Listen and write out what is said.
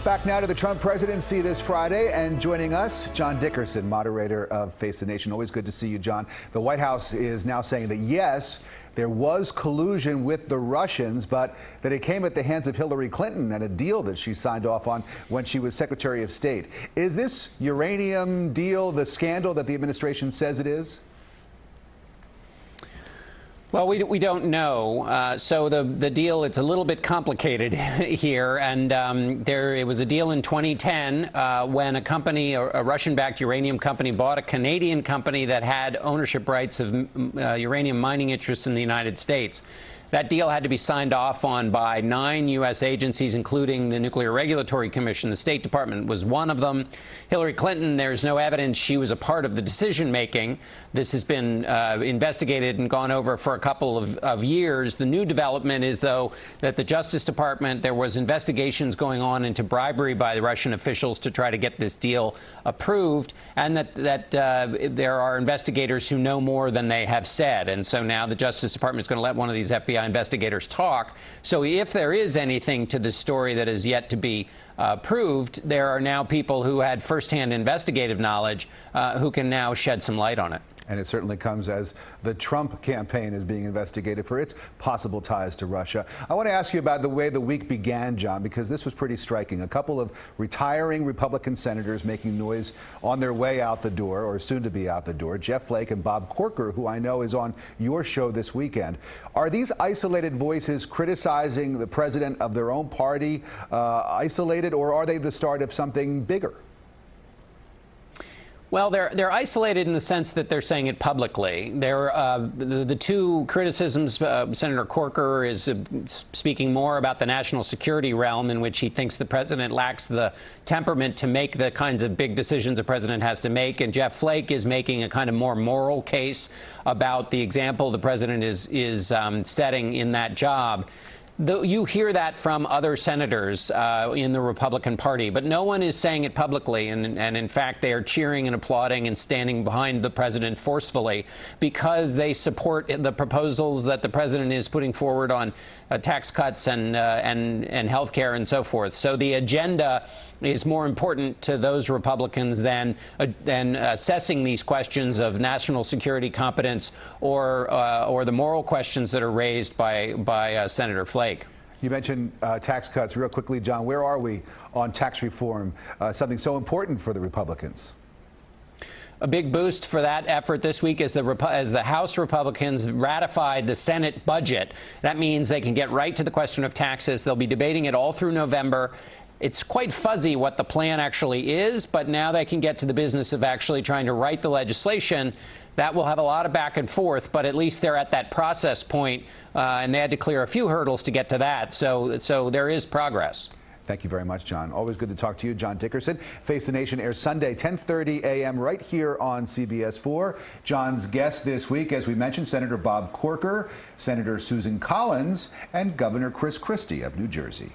Back now to the Trump presidency this Friday, and joining us, John Dickerson, moderator of Face the Nation. Always good to see you, John. The White House is now saying that, yes, there was collusion with the Russians, but that it came at the hands of Hillary Clinton and a deal that she signed off on when she was Secretary of State. Is this uranium deal the scandal that the administration says it is? Well, we don't know. So the deal, it's a little bit complicated here. And it was a deal in 2010 when a company, a Russian-backed uranium company, bought a Canadian company that had ownership rights of uranium mining interests in the United States. That deal had to be signed off on by 9 U.S. agencies, including the Nuclear Regulatory Commission. The State Department was one of them. Hillary Clinton, there's no evidence she was a part of the decision-making. This has been investigated and gone over for a couple of years. The new development is, though, that the Justice Department, there was investigations going on into bribery by the Russian officials to try to get this deal approved, and that there are investigators who know more than they have said. And so now the Justice Department is going to let one of these FBI investigators talk. So if there is anything to this story that is yet to be proved, there are now people who had firsthand investigative knowledge who can now shed some light on it. And it certainly comes as the Trump campaign is being investigated for its possible ties to Russia. I want to ask you about the way the week began, John, because this was pretty striking. A couple of retiring Republican senators making noise on their way out the door, or soon to be out the door. Jeff Flake and Bob Corker, who I know is on your show this weekend. Are these isolated voices criticizing the president of their own party isolated, or are they the start of something bigger? Well, they're isolated in the sense that they're saying it publicly. The two criticisms, Senator Corker is speaking more about the national security realm, in which he thinks the president lacks the temperament to make the kinds of big decisions a president has to make. And Jeff Flake is making a kind of more moral case about the example the president is setting in that job. You hear that from other senators in the Republican Party, but no one is saying it publicly. And in fact, they are cheering and applauding and standing behind the president forcefully because they support the proposals that the president is putting forward on tax cuts and health care and so forth. So the agenda is more important to those Republicans than assessing these questions of national security competence or the moral questions that are raised by Senator Flake. You mentioned tax cuts. Real quickly, John, where are we on tax reform, something so important for the Republicans? A big boost for that effort this week as the House Republicans ratified the Senate budget. That means they can get right to the question of taxes. They'll be debating it all through November. It's quite fuzzy what the plan actually is, but now they can get to the business of actually trying to write the legislation. That will have a lot of back and forth, but at least they're at that process point, and they had to clear a few hurdles to get to that. So there is progress. Thank you very much, John. Always good to talk to you. John Dickerson. Face the Nation airs Sunday, 10:30 a.m. right here on CBS 4. John's guests this week, as we mentioned, Senator Bob Corker, Senator Susan Collins, and Governor Chris Christie of New Jersey.